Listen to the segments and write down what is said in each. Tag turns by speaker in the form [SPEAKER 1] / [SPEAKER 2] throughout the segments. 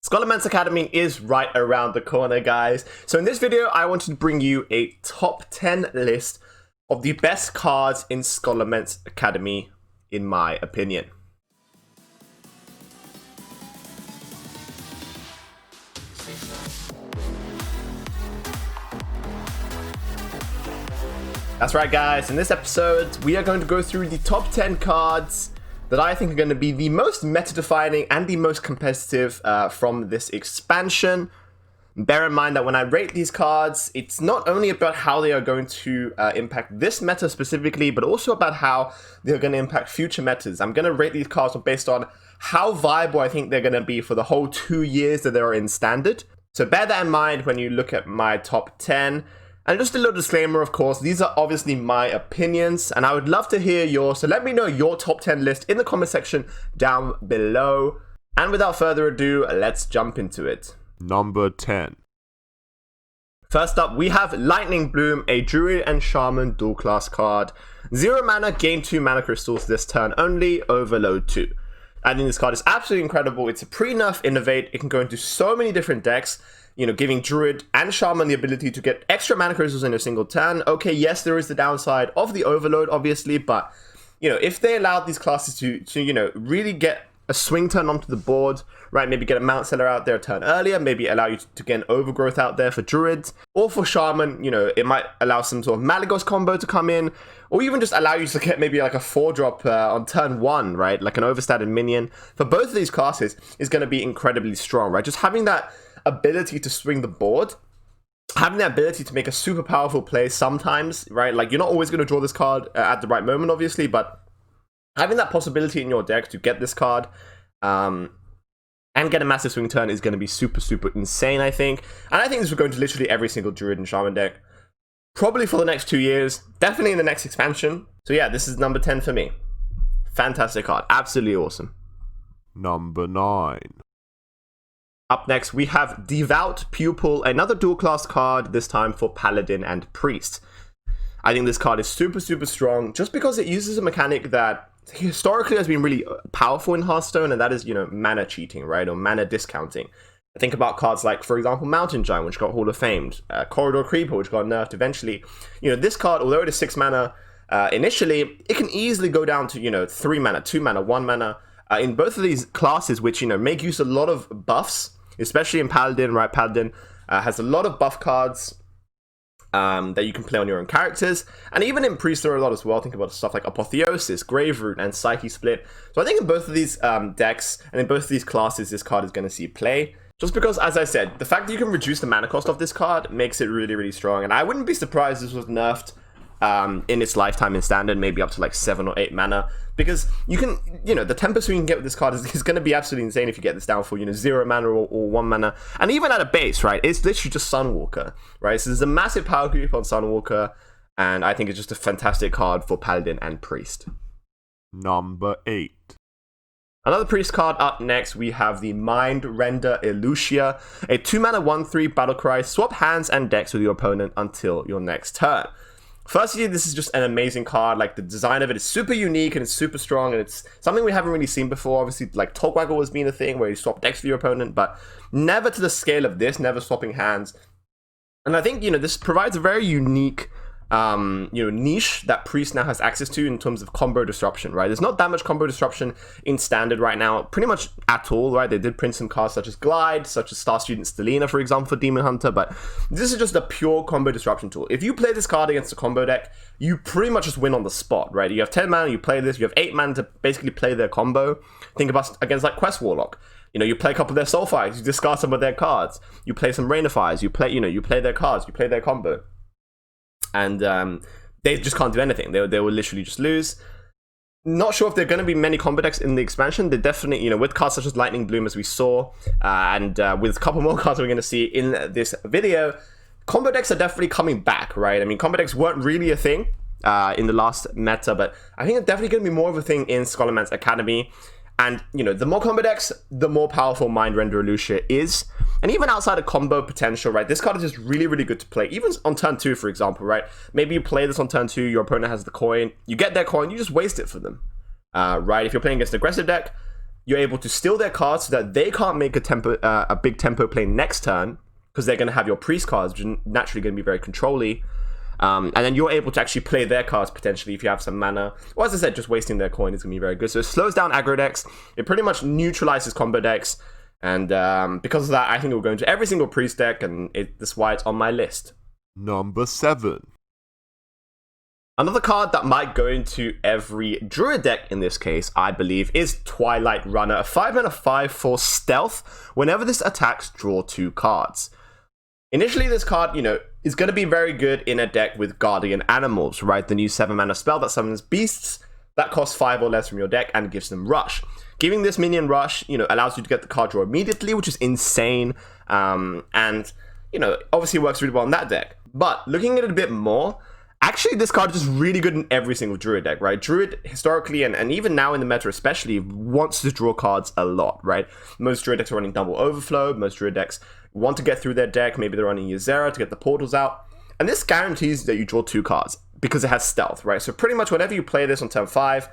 [SPEAKER 1] Scholomance Academy is right around the corner, guys. So in this video, I wanted to bring you a top 10 list of the best cards in Scholomance Academy, in my opinion. That's right, guys. In this episode, we are going to go through the top 10 cards that I think are going to be the most meta-defining and the most competitive from this expansion. Bear in mind that when I rate these cards, it's not only about how they are going to impact this meta specifically, but also about how they're going to impact future metas. I'm going to rate these cards based on how viable I think they're going to be for the whole 2 years that they're in Standard. So bear that in mind when you look at my top 10. And just a little disclaimer, of course, these are obviously my opinions, and I would love to hear yours, so let me know your top 10 list in the comment section down below. And without further ado, let's jump into it.
[SPEAKER 2] Number 10.
[SPEAKER 1] First up, we have Lightning Bloom, a Druid and Shaman dual class card. 0 mana, gain 2 mana crystals this turn only, overload 2. I think this card is absolutely incredible. It's a pre-nerf innovate. It can go into so many different decks, you know, giving Druid and Shaman the ability to get extra mana crystals in a single turn. Okay, yes, there is the downside of the overload, obviously, but, you know, if they allowed these classes to you know, really get a swing turn onto the board, right, maybe get a Mount Seller out there a turn earlier, maybe allow you to get an Overgrowth out there for Druids, or for Shaman, you know, it might allow some sort of Malygos combo to come in, or even just allow you to get maybe like a 4-drop on turn 1, right, like an overstated minion. For both of these classes is going to be incredibly strong, right, just having that ability to swing the board, having the ability to make a super powerful play sometimes, right? Like, you're not always going to draw this card at the right moment, obviously, but having that possibility in your deck to get this card and get a massive swing turn is going to be super, super insane, I think. And I think this will go into literally every single Druid and Shaman deck, probably for the next 2 years, definitely in the next expansion. So yeah, this is number 10 for me. Fantastic card. Absolutely awesome.
[SPEAKER 2] Number 9.
[SPEAKER 1] Up next, we have Devoured Pupil, another dual class card, this time for Paladin and Priest. I think this card is super, super strong just because it uses a mechanic that historically has been really powerful in Hearthstone, and that is, you know, mana cheating, right, or mana discounting. I think about cards like, for example, Mountain Giant, which got Hall of Famed, Corridor Creeper, which got nerfed eventually. You know, this card, although it is 6 mana initially, it can easily go down to, you know, 3 mana, 2 mana, 1 mana. In both of these classes, which, you know, make use of a lot of buffs, especially in Paladin, right? Paladin has a lot of buff cards that you can play on your own characters. And even in Priest, there are a lot as well. Think about stuff like Apotheosis, Grave Root, and Psyche Split. So I think in both of these decks, and in both of these classes, this card is going to see play. Just because, as I said, the fact that you can reduce the mana cost of this card makes it really, really strong. And I wouldn't be surprised if this was nerfed in its lifetime in Standard, maybe up to like 7 or 8 mana, because you can, you know, the tempo swing you can get with this card is going to be absolutely insane if you get this down for, you know, 0 mana or 1 mana, and even at a base, right, it's literally just Sunwalker, right, so there's a massive power creep on Sunwalker, and I think it's just a fantastic card for Paladin and Priest.
[SPEAKER 2] Number 8.
[SPEAKER 1] Another Priest card up next, we have the Mind Render Elusia, a 2 mana 1/3 battlecry. Swap hands and decks with your opponent until your next turn. Firstly, this is just an amazing card. Like, the design of it is super unique and it's super strong, and it's something we haven't really seen before. Obviously, like, Togwaggle has been a thing where you swap decks for your opponent, but never to the scale of this, never swapping hands. And I think, you know, this provides a very unique you know, niche that Priest now has access to in terms of combo disruption, right? There's not that much combo disruption in Standard right now, pretty much at all, right? They did print some cards such as Glide, such as Star Student Stelina, for example, for Demon Hunter, but this is just a pure combo disruption tool. If you play this card against a combo deck, you pretty much just win on the spot, right? You have 10 mana, you play this, you have 8 mana to basically play their combo. Think about against like Quest Warlock. You know, you play a couple of their Soulfights, you discard some of their cards, you play some Rainifiers, you play, you know, you play their cards, you play their combo. And they just can't do anything. They will literally just lose. Not sure if there are going to be many combo decks in the expansion. They definitely, you know, with cards such as Lightning Bloom, as we saw, and with a couple more cards we're going to see in this video, combo decks are definitely coming back, right? I mean, combo decks weren't really a thing in the last meta, but I think it's definitely going to be more of a thing in Scholomance Academy. And, you know, the more combo decks, the more powerful Mind Render Elusia is. And even outside of combo potential, right, this card is just really, really good to play. Even on turn 2, for example, right? Maybe you play this on turn 2, your opponent has the coin. You get their coin, you just waste it for them, right? If you're playing against an aggressive deck, you're able to steal their cards so that they can't make a big tempo play next turn, because they're going to have your priest cards, which are naturally going to be very control-y. And then you're able to actually play their cards potentially if you have some mana. Well, as I said, just wasting their coin is going to be very good. So it slows down aggro decks. It pretty much neutralizes combo decks. And because of that, I think it will go into every single priest deck, and that's why it's on my list.
[SPEAKER 2] Number 7.
[SPEAKER 1] Another card that might go into every Druid deck in this case, I believe, is Twilight Runner. A 5-mana 5/4 stealth. Whenever this attacks, draw 2 cards. Initially, this card, is going to be very good in a deck with Guardian Animals, right? The new 7-mana spell that summons beasts that cost 5 or less from your deck and gives them Rush. Giving this minion Rush, allows you to get the card draw immediately, which is insane. And, obviously works really well in that deck. But looking at it a bit more, actually, this card is just really good in every single Druid deck, right? Druid, historically, and even now in the meta especially, wants to draw cards a lot, right? Most Druid decks are running Double Overflow. Most Druid decks want to get through their deck. Maybe they're running Ysera to get the portals out. And this guarantees that you draw 2 cards because it has stealth, right? So pretty much whenever you play this on turn 5,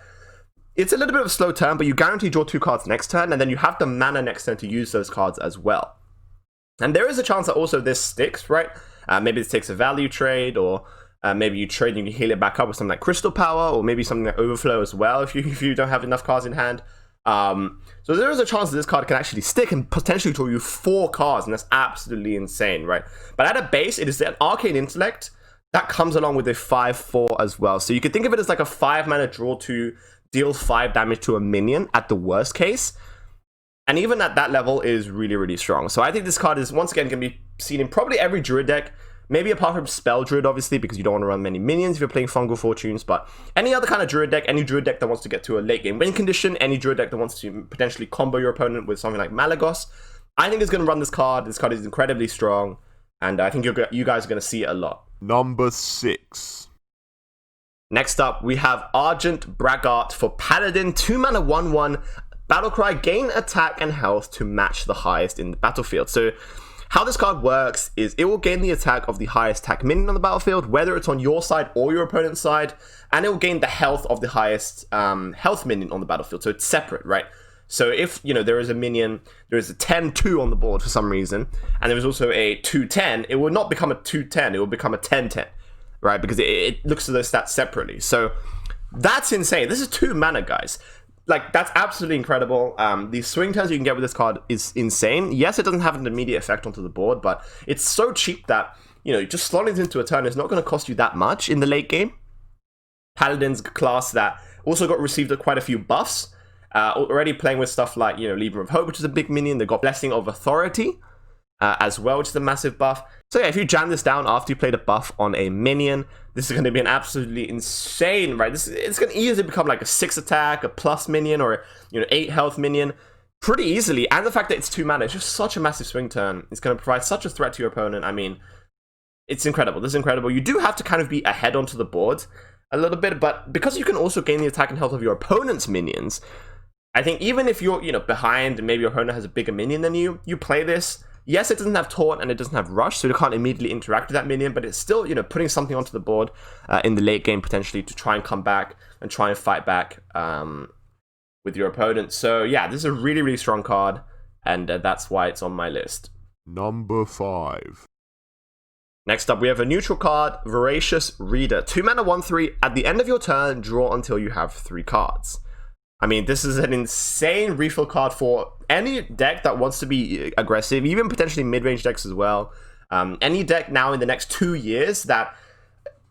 [SPEAKER 1] it's a little bit of a slow turn, but you guarantee draw 2 cards next turn, and then you have the mana next turn to use those cards as well. And there is a chance that also this sticks, right? Maybe this takes a value trade, or maybe you trade and you heal it back up with something like Crystal Power, or maybe something like Overflow as well if you don't have enough cards in hand. So there is a chance that this card can actually stick and potentially draw you 4 cards, and that's absolutely insane, right? But at a base, it is an Arcane Intellect that comes along with a 5/4 as well. So you could think of it as like a 5-mana draw to deal 5 damage to a minion at the worst case. And even at that level is really, really strong. So I think this card is, once again, going to be seen in probably every Druid deck. Maybe apart from Spell Druid, obviously, because you don't want to run many minions if you're playing Fungal Fortunes. But any other kind of Druid deck, any Druid deck that wants to get to a late game win condition, any Druid deck that wants to potentially combo your opponent with something like Malagos, I think is going to run this card. This card is incredibly strong. And I think you guys are going to see it a lot.
[SPEAKER 2] Number 6.
[SPEAKER 1] Next up, we have Argent Bragggart for Paladin. 2-mana 1/1. Battlecry, gain attack and health to match the highest in the battlefield. So how this card works is it will gain the attack of the highest attack minion on the battlefield, whether it's on your side or your opponent's side, and it will gain the health of the highest health minion on the battlefield. So it's separate, right? So if, there is a minion, there is a 10-2 on the board for some reason, and there is also a 2-10, it will not become a 2-10, it will become a 10-10, right? Because it looks at those stats separately. So that's insane. This is 2 mana, guys. Like, that's absolutely incredible. The swing turns you can get with this card is insane. Yes, it doesn't have an immediate effect onto the board, but it's so cheap that, just slotting it into a turn is not going to cost you that much in the late game. Paladin's class that also received quite a few buffs. Already playing with stuff like, Libra of Hope, which is a big minion. They got Blessing of Authority as well, which is a massive buff. So yeah, if you jam this down after you played a buff on a minion, this is going to be an absolutely insane, right? It's going to easily become like a 6 attack, a plus minion, or 8 health minion pretty easily. And the fact that it's 2 mana, it's just such a massive swing turn. It's going to provide such a threat to your opponent. I mean, it's incredible. This is incredible. You do have to kind of be ahead onto the board a little bit, but because you can also gain the attack and health of your opponent's minions, I think even if you're, behind and maybe your opponent has a bigger minion than you play this. Yes, it doesn't have Taunt and it doesn't have Rush, so you can't immediately interact with that minion, but it's still, putting something onto the board in the late game potentially to try and come back and try and fight back with your opponent. So yeah, this is a really, really strong card, and that's why it's on my list.
[SPEAKER 2] Number 5.
[SPEAKER 1] Next up, we have a neutral card, Voracious Reader. 2-mana 1/3. At the end of your turn, draw until you have 3 cards. I mean, this is an insane refill card for any deck that wants to be aggressive, even potentially mid-range decks as well. Any deck now in the next 2 years that,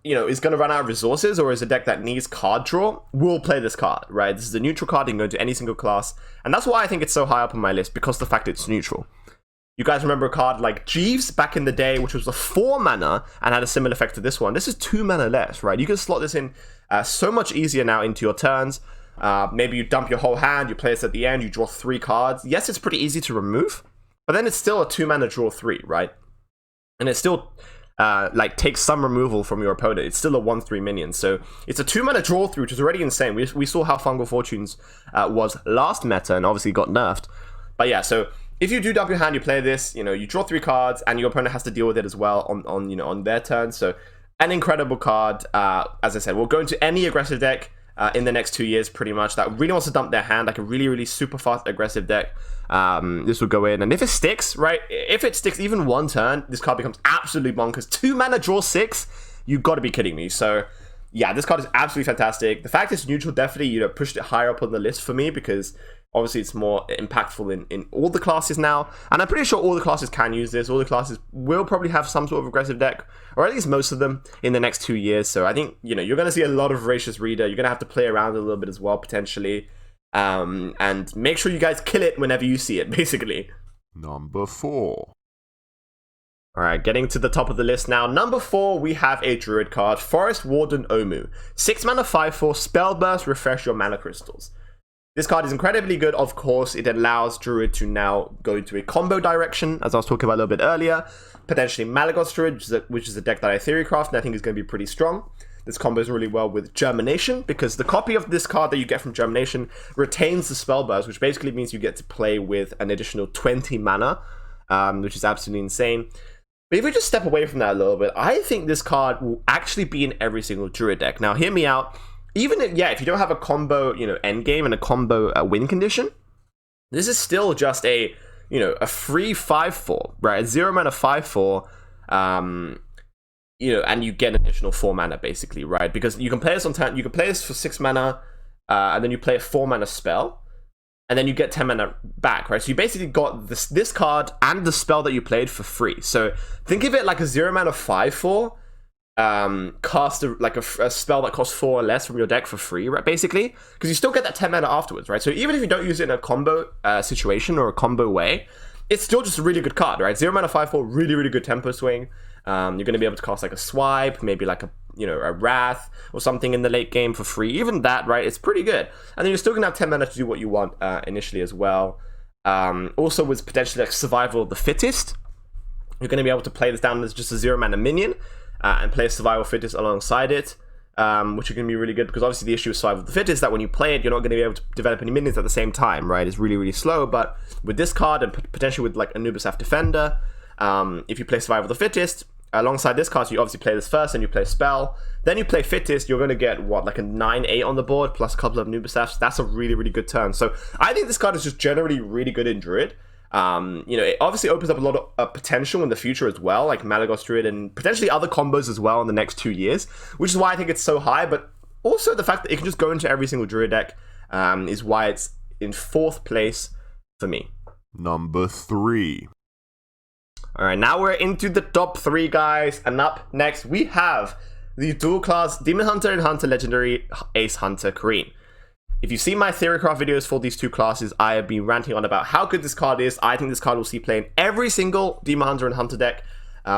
[SPEAKER 1] is going to run out of resources, or is a deck that needs card draw, will play this card, right? This is a neutral card. You can go to any single class. And that's why I think it's so high up on my list, because of the fact it's neutral. You guys remember a card like Jeeves back in the day, which was a 4 mana and had a similar effect to this one. This is 2 mana less, right? You can slot this in so much easier now into your turns. Maybe you dump your whole hand, you play this at the end, you draw 3 cards. Yes, it's pretty easy to remove, but then it's still a 2 mana draw 3, right? And it still takes some removal from your opponent. It's still a 1/3 minion, so it's a 2 mana draw 3, which is already insane. We saw how Fungal Fortunes was last meta and obviously got nerfed. But yeah, so if you do dump your hand, you play this, you draw 3 cards, and your opponent has to deal with it as well on their turn. So an incredible card. As I said, we'll go into any aggressive deck. in the next 2 years, pretty much, that really wants to dump their hand, like a really, really super fast, aggressive deck. This will go in, and if it sticks, right, if it sticks even one turn, this card becomes absolutely bonkers. 2 mana, draw 6, you got to be kidding me. So yeah, this card is absolutely fantastic. The fact it's neutral definitely, you know, pushed it higher up on the list for me, because obviously it's more impactful in all the classes now, and I'm pretty sure all the classes can use this. All the classes will probably have some sort of aggressive deck, or at least most of them, in the next 2 years. So I think, you know, you're going to see a lot of Voracious Reader. You're going to have to play around a little bit as well, potentially, and make sure you guys kill it whenever you see it, basically.
[SPEAKER 2] Number 4.
[SPEAKER 1] Alright, getting to the top of the list now. Number 4, we have a Druid card, Forest Warden Omu. 6 mana, 5/4, Spell Burst, refresh your mana crystals. This card is incredibly good, of course. It allows Druid to now go into a combo direction, as I was talking about a little bit earlier. Potentially Malagos Druid, which is a deck that I theorycraft, and I think is going to be pretty strong. This combos really well with Germination, because the copy of this card that you get from Germination retains the Spell Burst, which basically means you get to play with an additional 20 mana, which is absolutely insane. But if we just step away from that a little bit, I think this card will actually be in every single Druid deck. Now, hear me out. Even if, if you don't have a combo, you know, end game and a combo win condition, this is still just a, you know, a free 5/4, right? A 0 mana 5/4, you know, and you get an additional 4 mana basically, right? Because you can play this on turn, you can play this for 6 mana, and then you play a 4 mana spell, and then you get 10 mana back, right? So you basically got this card and the spell that you played for free. So think of it like a 0 mana 5/4, cast a spell that costs 4 or less from your deck for free, right? Basically, because you still get that 10 mana afterwards, right? So even if you don't use it in a combo situation or a combo way, it's still just a really good card, right? 0 mana 5/4, really, really good tempo swing. You're going to be able to cast like a Swipe, maybe like a, you know, a Wrath or something in the late game for free. Even that, right, it's pretty good. And then you're still going to have 10 mana to do what you want initially as well. Also with potentially like Survival of the Fittest, you're going to be able to play this down as just a 0 mana minion and play a Survival Fittest alongside it, which are going to be really good, because obviously the issue with Survival of the Fittest is that when you play it, you're not going to be able to develop any minions at the same time, right? It's really, really slow. But with this card, and potentially with like Anubis Defender, if you play Survival of the Fittest, alongside this card, so you obviously play this first, and you play Spell, then you play Fittest, you're going to get, what, like a 9/8 on the board, plus a couple of Nubisafs. That's a really, really good turn. So I think this card is just generally really good in Druid. You know, it obviously opens up a lot of potential in the future as well, like Malagos Druid, and potentially other combos as well in the next 2 years, which is why I think it's so high. But also the fact that it can just go into every single Druid deck is why it's in 4th place for me.
[SPEAKER 2] Number 3.
[SPEAKER 1] Alright, now we're into the top 3, guys, and up next we have the dual class Demon Hunter and Hunter Legendary Ace Hunter Kareen. If you've seen my Theorycraft videos for these two classes, I have been ranting on about how good this card is. I think this card will see play in every single Demon Hunter and Hunter deck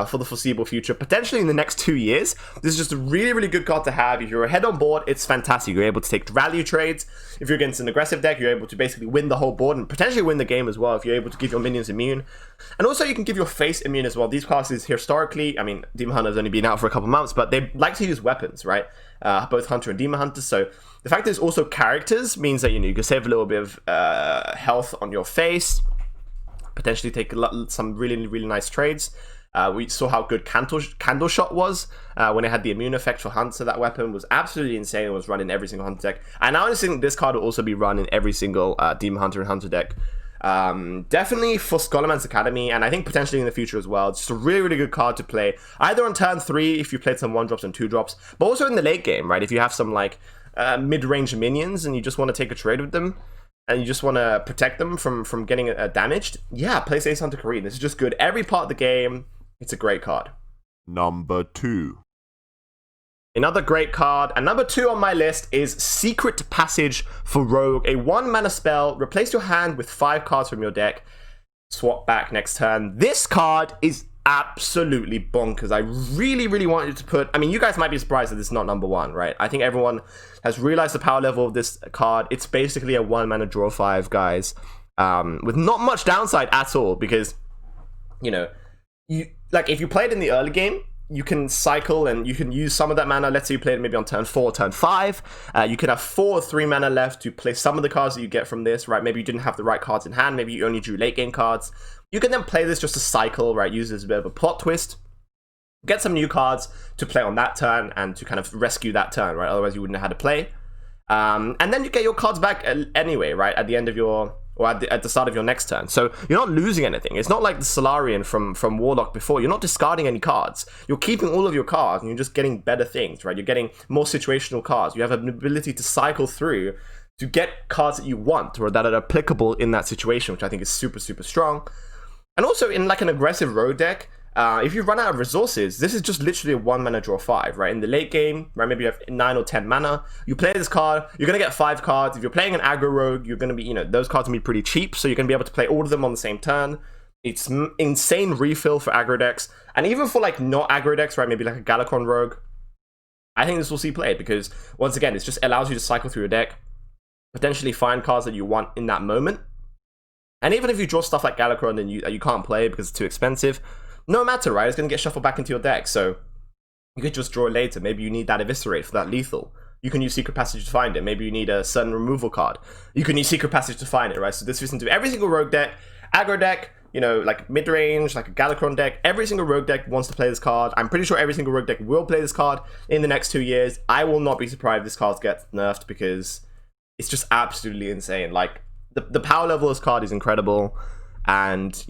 [SPEAKER 1] for the foreseeable future, potentially in the next 2 years. This is just a really, really good card to have. If you're ahead on board, it's fantastic. You're able to take value trades. If you're against an aggressive deck, you're able to basically win the whole board and potentially win the game as well if you're able to give your minions immune. And also you can give your face immune as well. These classes historically, I mean, Demon Hunter's only been out for a couple months, but they like to use weapons, right? Both Hunter and Demon Hunter. So the fact that there's also characters means that, you know, you can save a little bit of health on your face, potentially take some really, really nice trades. We saw how good Candle Shot was when it had the immune effect for Hunter. That weapon was absolutely insane. It was run in every single Hunter deck. And I honestly think this card will also be run in every single Demon Hunter and Hunter deck. Definitely for Scholomance Academy, and I think potentially in the future as well. It's just a really, really good card to play, either on turn 3 if you played some 1-drops and 2-drops, but also in the late game, right? If you have some like mid-range minions and you just want to take a trade with them, and you just want to protect them from getting damaged, yeah, play Ace Hunter Kareen. This is just good every part of the game. It's a great card.
[SPEAKER 2] Number 2.
[SPEAKER 1] Another great card, and number 2 on my list is Secret Passage for Rogue. A 1-mana spell. Replace your hand with 5 cards from your deck. Swap back next turn. This card is absolutely bonkers. I really, really wanted to put... I mean, you guys might be surprised that this is not number 1, right? I think everyone has realized the power level of this card. It's basically a 1-mana draw 5, guys. With not much downside at all, because, you know, if you play it in the early game, you can cycle and you can use some of that mana. Let's say you play it maybe on turn 4, turn 5. You can have 4 or 3 mana left to play some of the cards that you get from this, right? Maybe you didn't have the right cards in hand. Maybe you only drew late game cards. You can then play this just to cycle, right? Use it as a bit of a plot twist. Get some new cards to play on that turn and to kind of rescue that turn, right? Otherwise you wouldn't know how to play. And then you get your cards back anyway, right? At the end of your, or at the start of your next turn. So you're not losing anything. It's not like the Solarian from Warlock before. You're not discarding any cards. You're keeping all of your cards and you're just getting better things, right? You're getting more situational cards. You have an ability to cycle through to get cards that you want or that are applicable in that situation, which I think is super, super strong. And also in like an aggressive road deck, if you run out of resources, this is just literally a 1 mana draw 5, right? In the late game, right, maybe you have 9 or 10 mana, you play this card, you're going to get 5 cards. If you're playing an aggro rogue, you're going to be, those cards will be pretty cheap, so you're going to be able to play all of them on the same turn. It's insane refill for aggro decks, and even for like not aggro decks, right, maybe like a Galakron rogue, I think this will see play because, once again, it just allows you to cycle through your deck, potentially find cards that you want in that moment. And even if you draw stuff like Galakron and you can't play because it's too expensive, no matter, right? It's going to get shuffled back into your deck, so you could just draw it later. Maybe you need that Eviscerate for that lethal. You can use Secret Passage to find it. Maybe you need a certain removal card. You can use Secret Passage to find it, right? So this fits into every single rogue deck, aggro deck, like mid-range, like a Galakron deck. Every single rogue deck wants to play this card. I'm pretty sure every single rogue deck will play this card in the next 2 years. I will not be surprised if this card gets nerfed because it's just absolutely insane. Like, the power level of this card is incredible, and,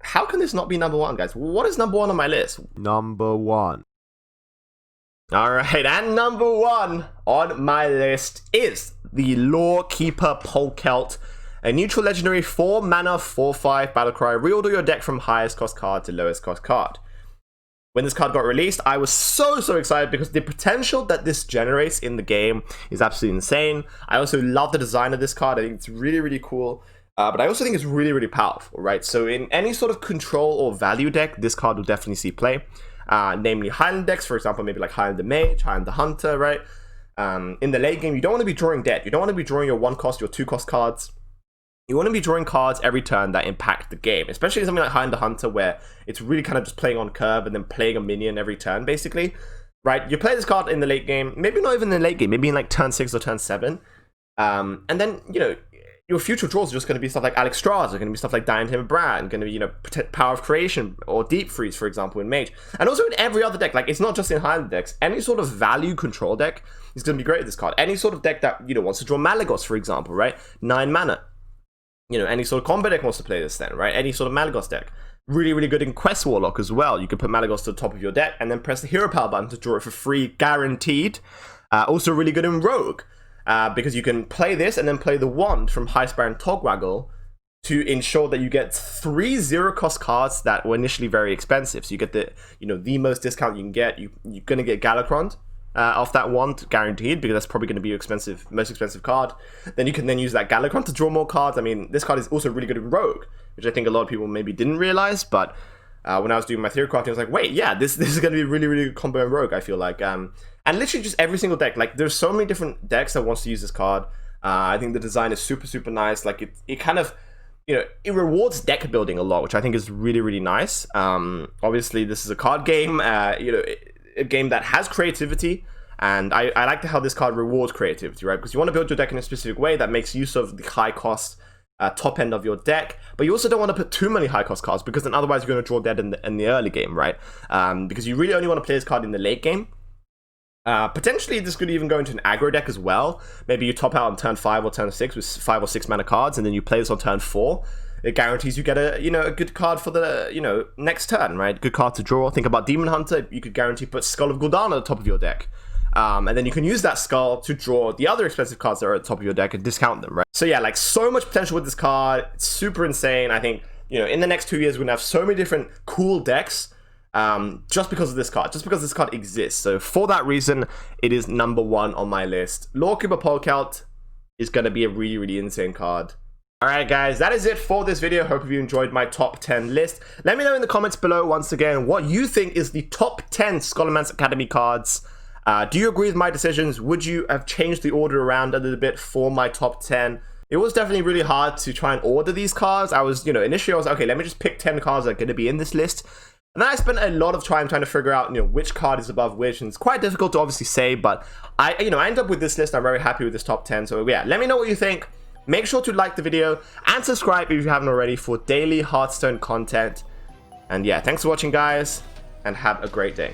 [SPEAKER 1] how can this not be number 1, guys? What is number 1 on my list?
[SPEAKER 2] Number 1.
[SPEAKER 1] Alright, and number 1 on my list is the Lorekeeper Polkelt, a neutral legendary 4 mana 4/5 battlecry. Reorder your deck from highest cost card to lowest cost card. When this card got released, I was so excited because the potential that this generates in the game is absolutely insane. I also love the design of this card. I think it's really, really cool. But I also think it's really, really powerful, right? So in any sort of control or value deck, this card will definitely see play. Namely Highland decks, for example, maybe like Highland the Mage, Highland the Hunter, right? In the late game, you don't want to be drawing dead. You don't want to be drawing your 1 cost, your 2 cost cards. You want to be drawing cards every turn that impact the game, especially something like Highland the Hunter, where it's really kind of just playing on curve and then playing a minion every turn, basically, right? You play this card in the late game, maybe not even in the late game, maybe in like turn 6 or turn 7. And then, your future draws are just going to be stuff like Alex Strauss, are going to be stuff like Argent Bragggart, going to be, Power of Creation or Deep Freeze, for example, in Mage. And also in every other deck, like, it's not just in Highland decks. Any sort of value control deck is going to be great with this card. Any sort of deck that, wants to draw Malagos, for example, right? 9 mana. Any sort of combo deck wants to play this then, right? Any sort of Malagos deck. Really, really good in Quest Warlock as well. You can put Malagos to the top of your deck and then press the Hero Power button to draw it for free, guaranteed. Also really good in Rogue. Because you can play this and then play the Wand from Heistbar and Togwaggle to ensure that you get 3 0-cost cards that were initially very expensive. So you get the, the most discount you can get. You're going to get Galakron off that Wand, guaranteed, because that's probably going to be your most expensive card. Then you can then use that Galakron to draw more cards. I mean, this card is also really good in Rogue, which I think a lot of people maybe didn't realize, but when I was doing my theory crafting, I was like, wait, yeah, this is going to be a really, really good combo in Rogue, I feel like. And literally just every single deck, like, there's so many different decks that wants to use this card. I think the design is super, super nice. Like, it kind of, it rewards deck building a lot, which I think is really, really nice. Obviously, this is a card game, a game that has creativity, and I like how this card rewards creativity, right? Because you want to build your deck in a specific way that makes use of the high cost top end of your deck, but you also don't want to put too many high cost cards, because then otherwise you're going to draw dead in the early game, right? Because you really only want to play this card in the late game. Potentially this could even go into an aggro deck as well. Maybe you top out on turn 5 or turn 6 with 5 or 6 mana cards, and then you play this on turn 4. It guarantees you get a good card for the next turn, right? Good card to draw. Think about Demon Hunter. You could guarantee put Skull of Gul'dan at the top of your deck. And then you can use that skull to draw the other expensive cards that are at the top of your deck and discount them, right? So yeah, like, so much potential with this card. It's super insane. I think, in the next 2 years, we're going to have so many different cool decks just because of this card, just because this card exists. So for that reason, it is number 1 on my list. Lorekeeper Polkelt is going to be a really, really insane card. Alright guys, that is it for this video. Hope you enjoyed my top 10 list. Let me know in the comments below, once again, what you think is the top 10 Scholomance Academy cards. Do you agree with my decisions? Would you have changed the order around a little bit for my top 10? It was definitely really hard to try and order these cards. I was, initially I was like, okay, let me just pick 10 cards that are going to be in this list. And then I spent a lot of time trying to figure out, which card is above which, and it's quite difficult to obviously say, but I end up with this list. I'm very happy with this top 10. So yeah, let me know what you think. Make sure to like the video and subscribe if you haven't already for daily Hearthstone content. And yeah, thanks for watching, guys, and have a great day.